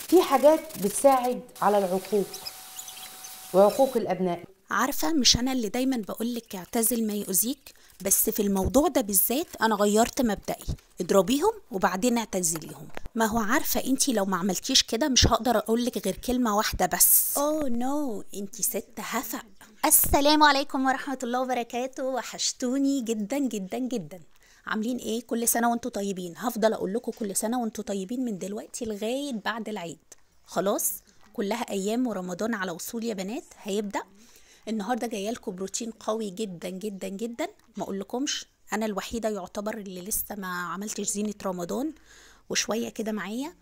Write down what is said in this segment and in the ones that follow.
في حاجات بتساعد على العقوق وعقوق الأبناء. عارفة، مش أنا اللي دايما بقولك اعتزل ما يؤذيك؟ بس في الموضوع ده بالذات أنا غيرت مبدئي، اضربيهم وبعدين اعتزليهم. ما هو عارفة انتي لو ما عملتيش كده مش هقدر أقولك غير كلمة واحدة بس. اوه نو، انتي ست هفق. السلام عليكم ورحمة الله وبركاته، وحشتوني جدا جدا جدا. عاملين ايه؟ كل سنة وانتوا طيبين. هفضل أقول لكم كل سنة وانتوا طيبين من دلوقتي لغاية بعد العيد. خلاص كلها أيام ورمضان على وصول يا بنات هيبدأ. النهارده جايه لكم بروتين قوي جدا جدا جدا. ما اقولكمش انا الوحيده يعتبر اللي لسه ما عملتش زينه رمضان وشويه كده معايا.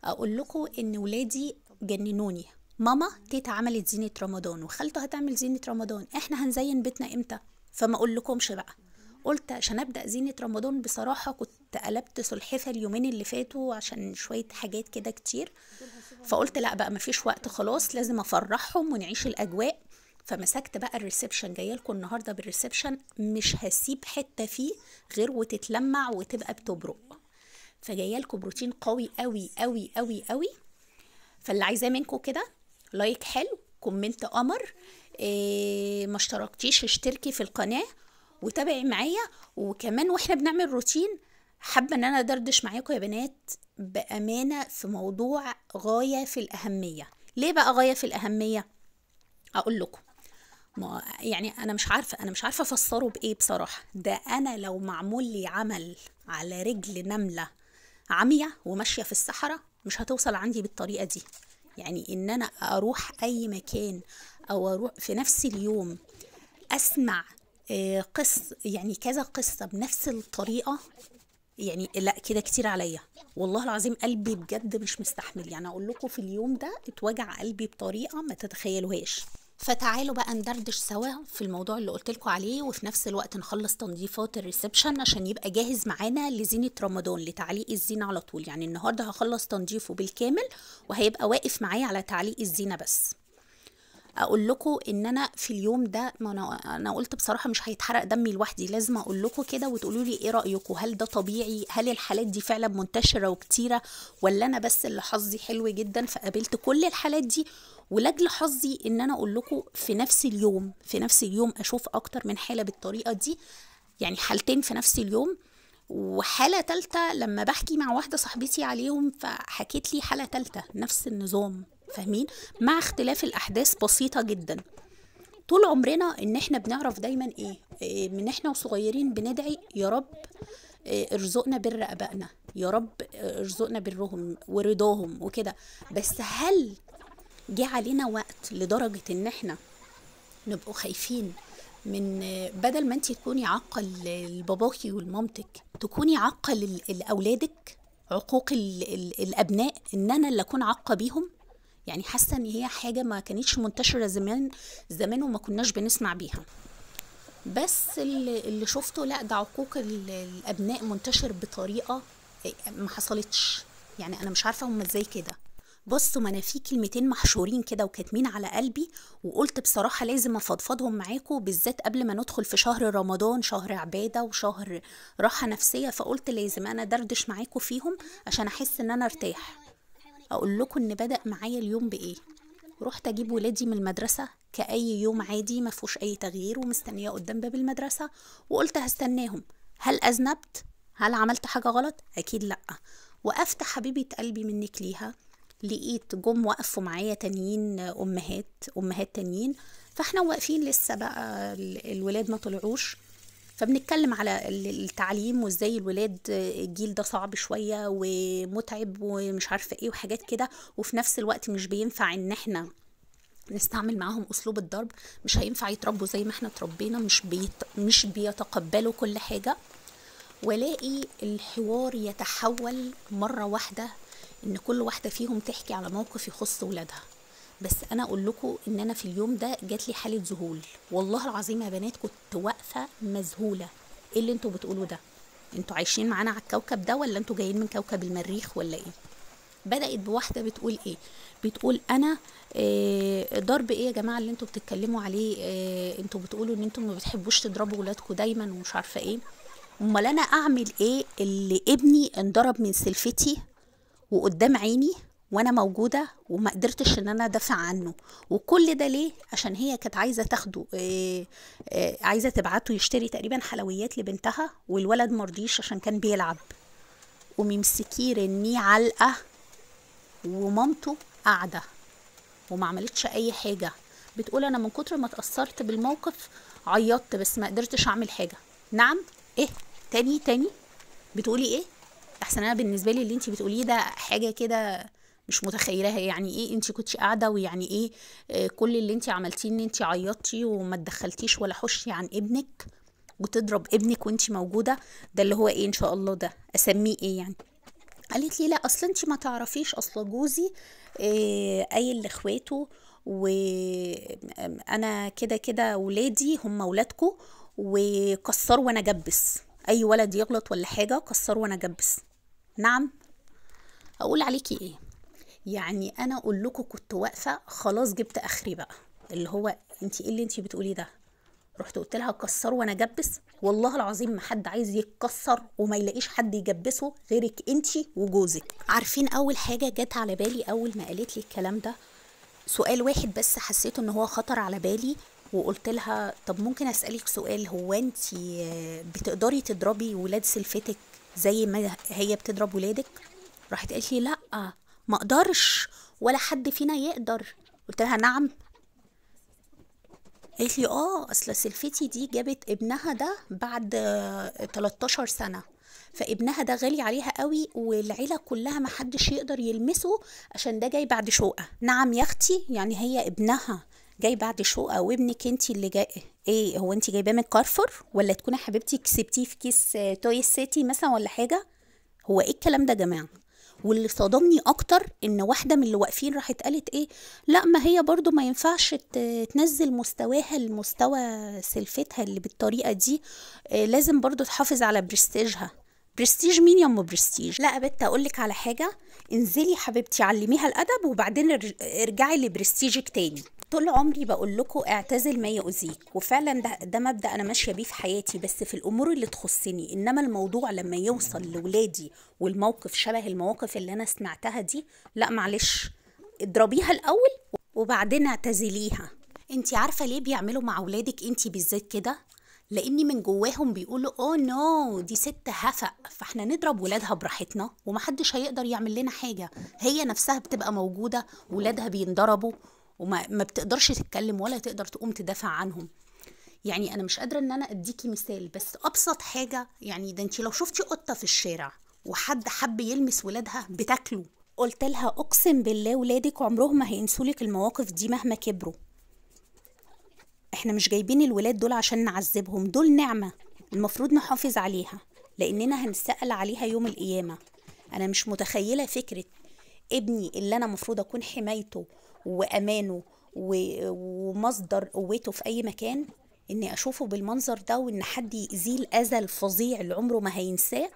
اقول لكم ان ولادي جننوني. ماما تيتا عملت زينه رمضان وخالته هتعمل زينه رمضان، احنا هنزين بيتنا امتى؟ فما اقولكمش بقى، قلت عشان ابدا زينه رمضان بصراحه كنت قلبت سلحفه اليومين اللي فاتوا عشان شويه حاجات كده كتير. فقلت لا بقى مفيش وقت، خلاص لازم افرحهم ونعيش الاجواء. فمسكت بقى الريسبشن، جايه لكم النهارده بالريسبشن، مش هسيب حته فيه غير وتتلمع وتبقى بتبرق. فجايه لكم بروتين قوي قوي قوي قوي قوي. فاللي عايزاه منكم كده لايك حلو، كومنت قمر، ما اشتركتيش اشتركي في القناه وتابعي معايا. وكمان واحنا بنعمل روتين حابه ان انا دردش معاكم يا بنات بامانه في موضوع غايه في الاهميه. ليه بقى غايه في الاهميه؟ اقول لكم، ما يعني انا مش عارفه افسره بايه بصراحه. ده انا لو معمول لي عمل على رجل نمله عمية وماشيه في الصحراء مش هتوصل عندي بالطريقه دي. يعني ان انا اروح اي مكان او اروح في نفس اليوم اسمع يعني كذا قصه بنفس الطريقه، يعني لا كده كتير عليا والله العظيم. قلبي بجد مش مستحمل. يعني اقول لكم في اليوم ده اتوجع قلبي بطريقه ما تتخيلوهاش. فتعالوا بقى ندردش سوا في الموضوع اللي قلت لكم عليه، وفي نفس الوقت نخلص تنظيفات الريسبشن عشان يبقى جاهز معانا لزينة رمضان، لتعليق الزينة على طول. يعني النهارده هخلص تنظيفه بالكامل وهيبقى واقف معايا على تعليق الزينة بس. اقول لكم ان انا في اليوم ده، ما انا قلت بصراحه مش هيتحرق دمي لوحدي، لازم اقول لكم كده وتقولوا لي ايه رايكم. هل ده طبيعي؟ هل الحالات دي فعلا منتشره وكتيره، ولا انا بس اللي حظي حلو جدا فقابلت كل الحالات دي؟ ولاجل حظي ان انا اقول لكم في نفس اليوم اشوف اكتر من حاله بالطريقه دي. يعني حالتين في نفس اليوم، وحالة تالتة لما بحكي مع واحدة صاحبتي عليهم فحكيت لي حالة تالتة نفس النظام. فاهمين؟ مع اختلاف الأحداث بسيطة جدا. طول عمرنا ان احنا بنعرف دايما إيه من احنا وصغيرين بندعي يا رب ارزقنا بر ابائنا، يا رب ارزقنا برهم ورضاهم وكده. بس هل جه علينا وقت لدرجة ان احنا نبقوا خايفين من بدل ما انت تكوني عاقة لباباكي ولمامتك تكوني عاقة لأولادك؟ عقوق الأبناء، ان انا اللي اكون عاقة بيهم. يعني حاسة ان هي حاجة ما كانتش منتشرة زمان زمان وما كناش بنسمع بيها. بس اللي شفته لا، ده عقوق الأبناء منتشر بطريقة ما حصلتش. يعني انا مش عارفة هم ازاي كده. بصوا، ما انا في كلمتين محشورين كده وكاتمين على قلبي، وقلت بصراحة لازم افضفضهم معاكم بالذات قبل ما ندخل في شهر رمضان، شهر عبادة وشهر راحة نفسية. فقلت لازم انا دردش معاكم فيهم عشان احس ان انا ارتاح. اقول لكم ان بدأ معايا اليوم بايه. رحت اجيب ولادي من المدرسة كأي يوم عادي ما فيهوش اي تغيير، ومستنية قدام باب المدرسة وقلت هستناهم. هل اذنبت؟ هل عملت حاجة غلط؟ اكيد لا. وقفت حبيبة قلبي منك ليها، لقيت جم وقفوا معايا تانيين، امهات تانيين. فاحنا واقفين لسه بقى الولاد ما طلعوش، فبنتكلم على التعليم وازاي الولاد الجيل ده صعب شوية ومتعب ومش عارفة ايه وحاجات كده. وفي نفس الوقت مش بينفع ان احنا نستعمل معاهم اسلوب الضرب، مش هينفع يتربوا زي ما احنا اتربينا، مش بيتقبلوا كل حاجة. والاقي الحوار يتحول مرة واحدة ان كل واحدة فيهم تحكي على موقف يخص ولادها. بس انا اقول لكم ان انا في اليوم ده جات لي حالة ذهول. والله العظيم يا بنات كنت واقفة مذهولة. ايه اللي انتوا بتقولوا ده؟ انتوا عايشين معانا على الكوكب ده ولا انتوا جايين من كوكب المريخ ولا ايه؟ بدأت بواحدة بتقول ايه؟ بتقول انا ضرب ايه يا جماعة اللي انتوا بتتكلموا عليه؟ انتوا بتقولوا ان انتوا ما بتحبوش تضربوا ولادكم دايما ومش عارفة ايه. امال انا اعمل ايه اللي ابني انضرب من سلفتي وقدام عيني وانا موجوده وما قدرتش ان انا ادافع عنه. وكل ده ليه؟ عشان هي كانت عايزه تاخده، عايزه تبعته يشتري تقريبا حلويات لبنتها، والولد مرضيش عشان كان بيلعب، وممسكيه رنيه علقه، ومامته قاعده وما عملتش اي حاجه. بتقول انا من كتر ما اتأثرت بالموقف عيطت بس ما قدرتش اعمل حاجه. نعم؟ ايه؟ تاني بتقولي ايه؟ احسن انا بالنسبه لي اللي انتي بتقوليه ده حاجه كده مش متخيلها. يعني ايه انتي كنتش قاعده؟ ويعني ايه كل اللي انتي عملتيه ان انتي عيطتي وما تدخلتيش ولا حشتي عن ابنك وتضرب ابنك وانتي موجوده؟ ده اللي هو ايه ان شاء الله؟ ده اسميه ايه يعني؟ قالت لي لا اصل انتي ما تعرفيش، اصل جوزي قايل لاخواته، وانا كده كده ولادي هم ولادكم، وكسروا وانا جبس، اي ولد يغلط ولا حاجه كسروا وانا جبس. نعم؟ اقول عليكي ايه؟ يعني انا اقول لكم كنت واقفه خلاص جبت اخري بقى، اللي هو انتي ايه اللي انتي بتقوليه ده؟ رحت قلت لها كسروا وانا جبس؟ والله العظيم ما حد عايز يتكسر وما يلاقيش حد يجبسه غيرك انتي وجوزك. عارفين اول حاجه جت على بالي اول ما قالت لي الكلام ده؟ سؤال واحد بس حسيته ان هو خطر على بالي، وقلت لها طب ممكن اسالك سؤال؟ هو انتي بتقدري تضربي ولاد سلفتك زي ما هي بتضرب ولادك؟ راحت قالت لي لا ما اقدرش، ولا حد فينا يقدر. قلت لها نعم؟ قالت لي اصل سلفتي دي جابت ابنها ده بعد 13 سنة، فابنها ده غالي عليها قوي، والعيلة كلها ما حدش يقدر يلمسه عشان ده جاي بعد شقة. نعم يا اختي؟ يعني هي ابنها جاي بعد شقة وابنك انتي اللي جاي؟ ايه هو انتي جايباه من كارفور ولا تكوني حبيبتي كسبتيه في كيس توي سيتي مثلا ولا حاجة؟ هو ايه الكلام ده يا جماعه؟ واللي صدمني اكتر ان واحده من اللي واقفين راحت قالت ايه، لا ما هي برضو ما ينفعش تنزل مستواها لمستوى سلفتها اللي بالطريقه دي، لازم برضو تحافظ على برستيجها. برستيج مين يا ام برستيج؟ لا يا بت اقولك على حاجه، انزلي حبيبتي علميها الادب وبعدين ارجعي لبرستيجك تاني. طول عمري بقول لكم اعتزل ما يؤذيك، وفعلا ده مبدأ انا ماشيه بيه في حياتي، بس في الامور اللي تخصني. انما الموضوع لما يوصل لولادي والموقف شبه المواقف اللي انا سمعتها دي، لا معلش، اضربيها الاول وبعدين اعتزليها. انتي عارفه ليه بيعملوا مع ولادك انتي بالذات كده؟ لاني من جواهم بيقولوا اوه نو دي ست هفق، فاحنا نضرب ولادها براحتنا ومحدش هيقدر يعمل لنا حاجه. هي نفسها بتبقى موجوده ولادها بينضربوا وما بتقدرش تتكلم ولا تقدر تقوم تدافع عنهم. يعني انا مش قادره ان انا اديكي مثال، بس ابسط حاجه يعني ده انتي لو شفتي قطه في الشارع وحد حب يلمس ولادها بتاكله. قلت لها اقسم بالله ولادك عمرهم ما هينسولك المواقف دي مهما كبروا. احنا مش جايبين الولاد دول عشان نعذبهم، دول نعمة المفروض نحافظ عليها لاننا هنسأل عليها يوم القيامة. انا مش متخيلة فكرة ابني اللي انا مفروض اكون حمايته وامانه ومصدر قوته في اي مكان، اني اشوفه بالمنظر ده وان حد يأذيه الاذى الفظيع اللي عمره ما هينساه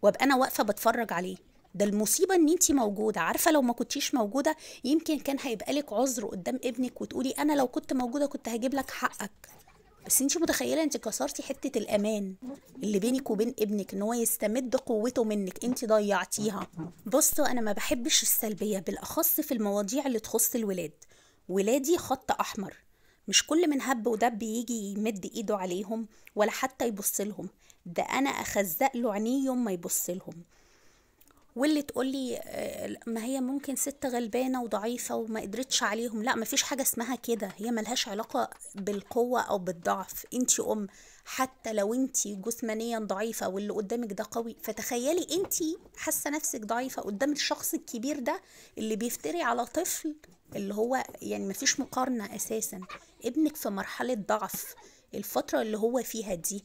وابقى انا واقفة بتفرج عليه. ده المصيبة ان انتي موجودة. عارفة لو ما كنتيش موجودة يمكن كان هيبقى لك عذر قدام ابنك وتقولي انا لو كنت موجودة كنت هجيب لك حقك. بس انتي متخيلة انتي كسرتي حتة الامان اللي بينك وبين ابنك ان هو يستمد قوته منك، انتي ضيعتيها. بصوا انا ما بحبش السلبية بالاخص في المواضيع اللي تخص الولاد. ولادي خط احمر، مش كل من هب ودب يجي يمد ايده عليهم ولا حتى يبص لهم، ده انا اخزق له عينيه يوم ما يبص لهم. واللي تقولي ما هي ممكن ست غلبانة وضعيفة وما قدرتش عليهم، لا مفيش حاجة اسمها كده، هي ملهاش علاقة بالقوة او بالضعف. انتي حتى لو انتي جسمانيا ضعيفة واللي قدامك ده قوي، فتخيلي انتي حاسة نفسك ضعيفة قدام الشخص الكبير ده اللي بيفتري على طفل، اللي هو يعني مفيش مقارنة اساسا. ابنك في مرحلة ضعف، الفترة اللي هو فيها دي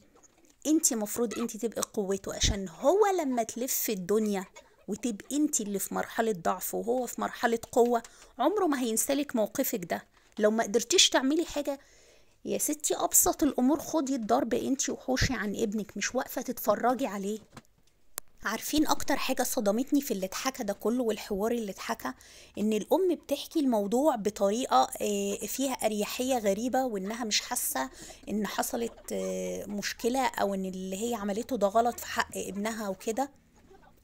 انتي مفروض انتي تبقي قوته، عشان هو لما تلف الدنيا وتبقي انتي اللي في مرحلة ضعف وهو في مرحلة قوة عمره ما هينسالك موقفك ده. لو ما قدرتيش تعملي حاجة يا ستي ابسط الامور خدي الضرب انتي وحوشي عن ابنك، مش واقفة تتفرجي عليه. عارفين اكتر حاجة صدمتني في اللي اتحكى ده كله والحوار اللي اتحكى؟ ان الام بتحكي الموضوع بطريقة فيها اريحية غريبة، وانها مش حاسة ان حصلت مشكلة او ان اللي هي عملته ده غلط في حق ابنها وكده.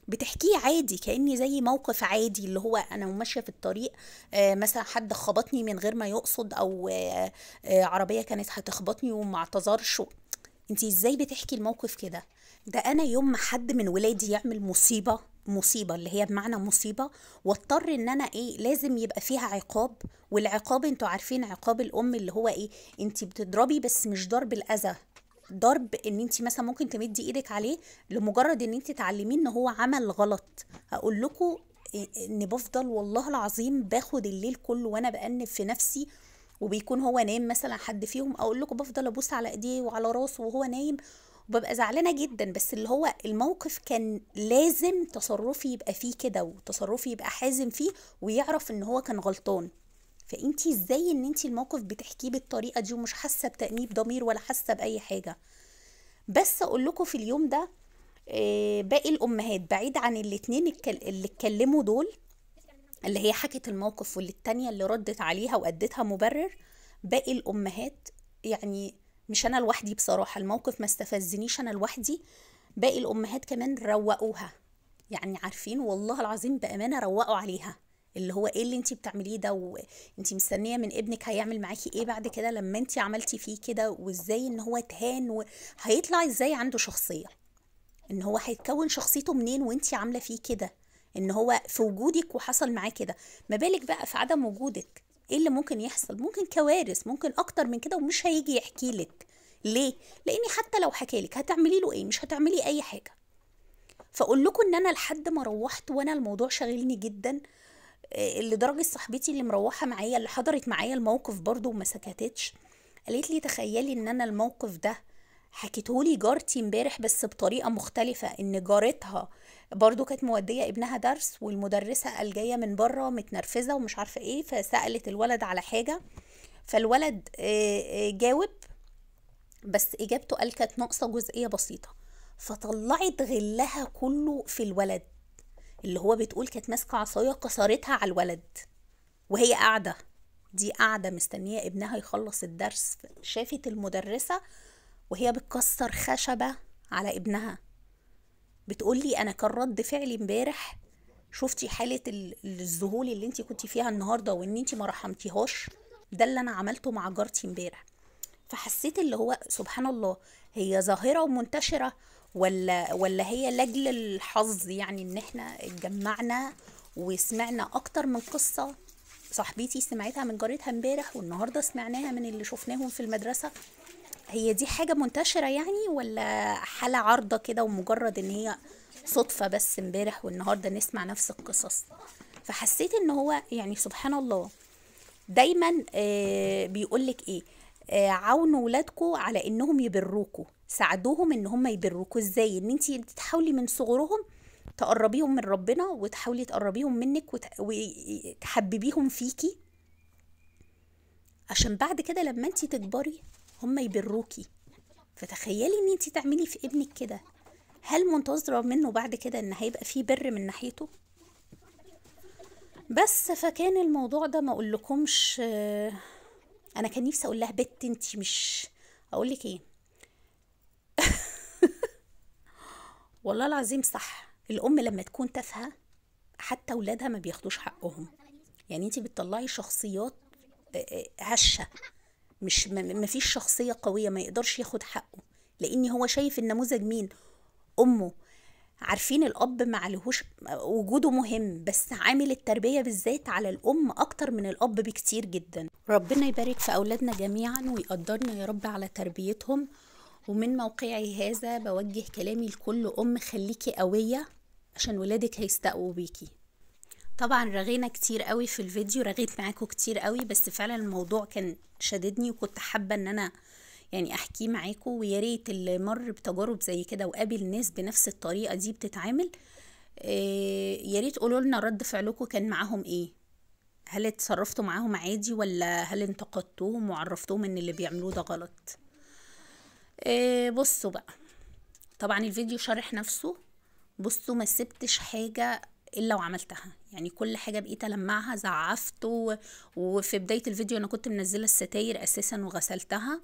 بتحكيه عادي كأني زي موقف عادي، اللي هو انا ماشيه في الطريق، مثلا حد خبطني من غير ما يقصد، او عربيه كانت هتخبطني وما اعتذرش. انتي ازاي بتحكي الموقف كده؟ ده انا يوم ما حد من ولادي يعمل مصيبه، مصيبه اللي هي بمعنى مصيبه، واضطر ان انا ايه، لازم يبقى فيها عقاب. والعقاب انتوا عارفين عقاب الام اللي هو ايه، انتي بتضربي بس مش ضرب الاذى، ضرب ان انت مثلا ممكن تمدي ايدك عليه لمجرد ان انت تعلميه ان هو عمل غلط. هقول لكم ان بفضل والله العظيم باخد الليل كله وانا بأنب في نفسي، وبيكون هو نايم مثلا حد فيهم، اقول لكم بفضل ابوس على ايديه وعلى راسه وهو نايم، وببقى زعلانه جدا. بس اللي هو الموقف كان لازم تصرفي يبقى فيه كده، وتصرفي يبقى حازم فيه، ويعرف ان هو كان غلطان. فانتي ازاي ان انتي الموقف بتحكيه بالطريقه دي ومش حاسه بتأنيب ضمير ولا حاسه باي حاجه؟ بس اقول لكم في اليوم ده باقي الامهات بعيد عن الاتنين اللي اتكلموا دول، اللي هي حكت الموقف واللي التانية اللي ردت عليها وادتها مبرر، باقي الامهات يعني مش انا لوحدي بصراحة، الموقف ما استفزنيش انا لوحدي، باقي الامهات كمان روقوها. يعني عارفين والله العظيم بامانه روقوا عليها، اللي هو ايه اللي انتي بتعمليه ده، وانتي مستنيه من ابنك هيعمل معاكي ايه بعد كده لما انتي عملتي فيه كده، وازاي ان هو اتهان، وهيطلع ازاي عنده شخصيه، ان هو هيتكون شخصيته منين وانتي عامله فيه كده، ان هو في وجودك وحصل معاه كده، ما بالك بقى في عدم وجودك؟ ايه اللي ممكن يحصل؟ ممكن كوارث، ممكن اكتر من كده، ومش هيجي يحكي لك. ليه؟ لاني حتى لو حكالك هتعملي له ايه؟ مش هتعملي اي حاجه. فاقول لكم ان انا لحد ما روحت وانا الموضوع شاغلني جدا، لدرجه صاحبتي اللي مروحه معايا اللي حضرت معايا الموقف برضو وما سكتتش، قالت لي تخيلي ان انا الموقف ده حكيتهولي جارتي امبارح بس بطريقه مختلفه، ان جارتها برضو كانت موديه ابنها درس، والمدرسه قال جايه من بره متنرفزه ومش عارفه ايه، فسالت الولد على حاجه، فالولد جاوب، بس اجابته قال كانت ناقصه جزئيه بسيطه، فطلعت غلها كله في الولد، اللي هو بتقول كانت ماسكه عصايه كسرتها على الولد وهي قاعده، دي قاعده مستنيه ابنها يخلص الدرس، شافت المدرسه وهي بتكسر خشبه على ابنها، بتقولي انا كان رد فعلي امبارح، شفتي حاله الذهول اللي انت كنتي فيها النهارده وان انت ما رحمتيهاش، ده اللي انا عملته مع جارتي امبارح. فحسيت اللي هو سبحان الله، هي ظاهرة ومنتشرة ولا هي لاجل الحظ، يعني ان احنا اتجمعنا وسمعنا اكتر من قصة، صاحبتي سمعتها من جارتها امبارح والنهاردة سمعناها من اللي شفناهم في المدرسة، هي دي حاجة منتشرة يعني، ولا حالة عارضة كده ومجرد ان هي صدفة بس امبارح والنهاردة نسمع نفس القصص؟ فحسيت ان هو يعني سبحان الله، دايما بيقولك ايه، عاونوا ولادكم على انهم يبروكوا، ساعدوهم ان هم يبروكوا ازاي، ان انتي تحاولي من صغرهم تقربيهم من ربنا، وتحاولي تقربيهم منك وتحببيهم فيكي، عشان بعد كده لما انتي تكبري هم يبروكي. فتخيلي ان انتي تعملي في ابنك كده، هل منتظرة منه بعد كده ان هيبقى فيه بر من ناحيته؟ بس فكان الموضوع ده ما اقولكمش، انا كان نفسي اقول لها بت انتي مش، اقول لك ايه، والله العظيم صح، الام لما تكون تافهه حتى ولادها ما بياخدوش حقهم، يعني انتي بتطلعي شخصيات هشه، مش ما فيش شخصيه قويه ما يقدرش ياخد حقه، لان هو شايف النموذج مين؟ امه. عارفين الاب ما عليهوش وجوده مهم، بس عامل التربيه بالذات على الام اكتر من الاب بكتير جدا. ربنا يبارك في اولادنا جميعا ويقدرنا يا رب على تربيتهم. ومن موقعي هذا بوجه كلامي لكل ام، خليكي قويه عشان ولادك هيستقوا بيكي. طبعا رغينا كتير قوي في الفيديو، رغيت معاكم كتير قوي، بس فعلا الموضوع كان شددني وكنت حابه ان انا يعني احكيه معاكم، ويا ريت اللي مر بتجارب زي كده وقابل ناس بنفس الطريقه دي بتتعامل، يا ريت قولوا لنا رد فعلكم كان معاهم ايه، هل اتصرفتوا معاهم عادي ولا هل انتقدتوهم وعرفتوهم ان اللي بيعملوه ده غلط؟ بصوا بقى، طبعا الفيديو شارح نفسه، بصوا ما سبتش حاجه الا وعملتها، يعني كل حاجه بقيت المعها، زعفت وفي بدايه الفيديو انا كنت منزله الستاير اساسا وغسلتها،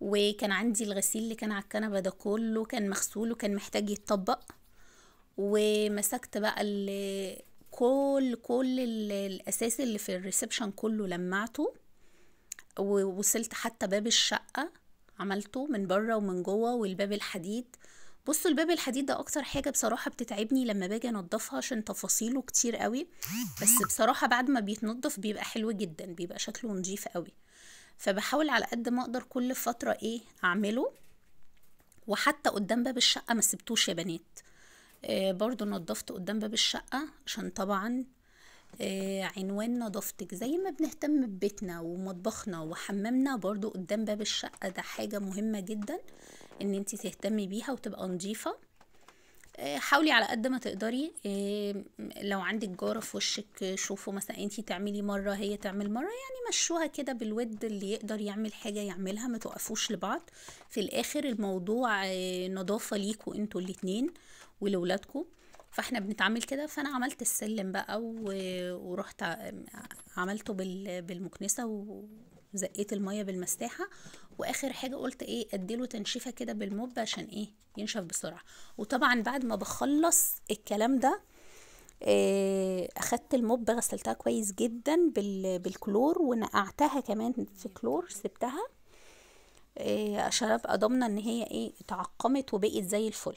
وكان عندي الغسيل اللي كان على الكنبه ده كله كان مغسول وكان محتاج يتطبق، ومسكت بقى كل الاساس اللي في الريسبشن كله لمعته، ووصلت حتى باب الشقة عملته من بره ومن جوه، والباب الحديد. بصوا الباب الحديد ده اكتر حاجة بصراحة بتتعبني لما باجي انضفها عشان تفاصيله كتير قوي، بس بصراحة بعد ما بيتنضف بيبقى حلو جدا، بيبقى شكله نظيف قوي. فبحاول على قد ما اقدر كل فترة اعمله. وحتى قدام باب الشقة ما سبتوش يا بنات، برضو نضفت قدام باب الشقة عشان طبعا عنوان نظافتك زي ما بنهتم ببيتنا ومطبخنا وحمامنا، برضو قدام باب الشقة ده حاجة مهمة جدا ان انتي تهتمي بيها وتبقى نظيفة. حاولي على قد ما تقدري، لو عندك جارة في وشك شوفوا مثلا انتي تعملي مرة هي تعمل مرة، يعني مشوها كده بالود، اللي يقدر يعمل حاجة يعملها، ما توقفوش لبعض. في الاخر الموضوع نظافة ليكوا انتوا الاتنين ولولادكوا، فاحنا بنتعامل كده. فانا عملت السلم بقى ورحت عملته بالمكنسة وزقيت المية بالمساحة، واخر حاجة قلت اديله تنشيفة كده بالموب عشان ينشف بسرعة. وطبعا بعد ما بخلص الكلام ده اخدت الموب غسلتها كويس جدا بالكلور، ونقعتها كمان في كلور، سبتها عشان ابقى ضامنة ان هي اتعقمت وبقيت زي الفل.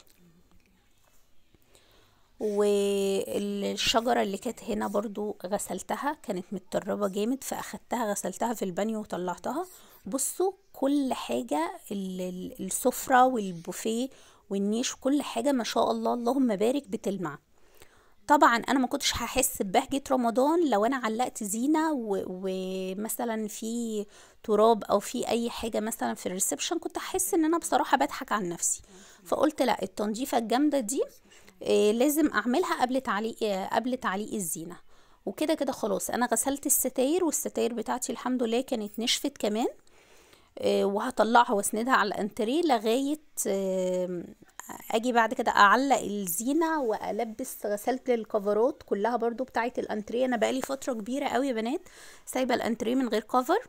والشجرة اللي كانت هنا برضو غسلتها، كانت متطربة جامد، فاخدتها غسلتها في البانيو وطلعتها. بصوا كل حاجة، السفرة والبوفيه والنيش وكل حاجة ما شاء الله اللهم بارك بتلمع. طبعا انا ما كنتش هحس ببهجة رمضان لو انا علقت زينة ومثلا في تراب او في اي حاجة مثلا في الريسبشن، كنت هحس ان انا بصراحة بضحك عن نفسي. فقلت لا، التنظيفة الجامدة دي لازم اعملها قبل تعليق الزينة. وكده كده خلاص انا غسلت الستاير، والستاير بتاعتي الحمد لله كانت نشفت كمان، وهطلعها واسندها على الانتريه لغاية اجي بعد كده اعلق الزينة والبس. غسلت الكفرات كلها برضو بتاعت الانتريه، انا بقالي فترة كبيرة قوي يا بنات سايبة الانتريه من غير كفر،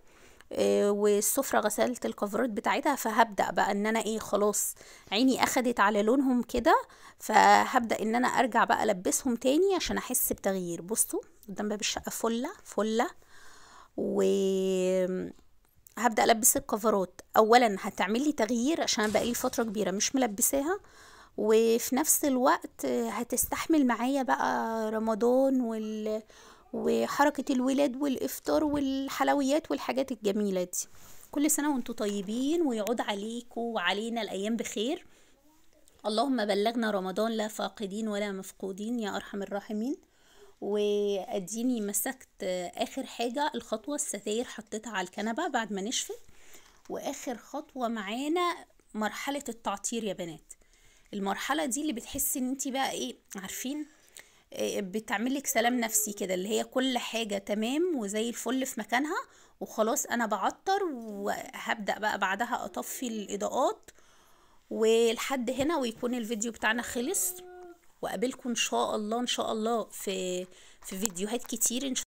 والسفرة غسلت الكفرات بتاعتها. فهبدأ بقى ان انا خلاص عيني اخدت على لونهم كده، فهبدأ ان انا ارجع بقى البسهم تاني عشان احس بتغيير. بصوا قدام باب الشقة فلة هبدأ ألبس الكفرات. أولا هتعملي تغيير عشان بقالي فترة كبيرة مش ملبساها، وفي نفس الوقت هتستحمل معايا بقى رمضان وحركة الولاد والإفطار والحلويات والحاجات الجميلة دي. كل سنة وانتم طيبين، ويعود عليكم وعلينا الأيام بخير. اللهم بلغنا رمضان لا فاقدين ولا مفقودين يا أرحم الراحمين. واديني مسكت اخر حاجة الخطوة الستاير، حطيتها على الكنبة بعد ما نشفت. واخر خطوة معانا مرحلة التعطير يا بنات. المرحلة دي اللي بتحسي ان انتي بقى عارفين بتعملك سلام نفسي كده، اللي هي كل حاجة تمام وزي الفل في مكانها، وخلاص انا بعطر. وهبدأ بقى بعدها اطفي الاضاءات. ولحد هنا ويكون الفيديو بتاعنا خلص، وقابلكم ان شاء الله في فيديوهات كتير ان شاء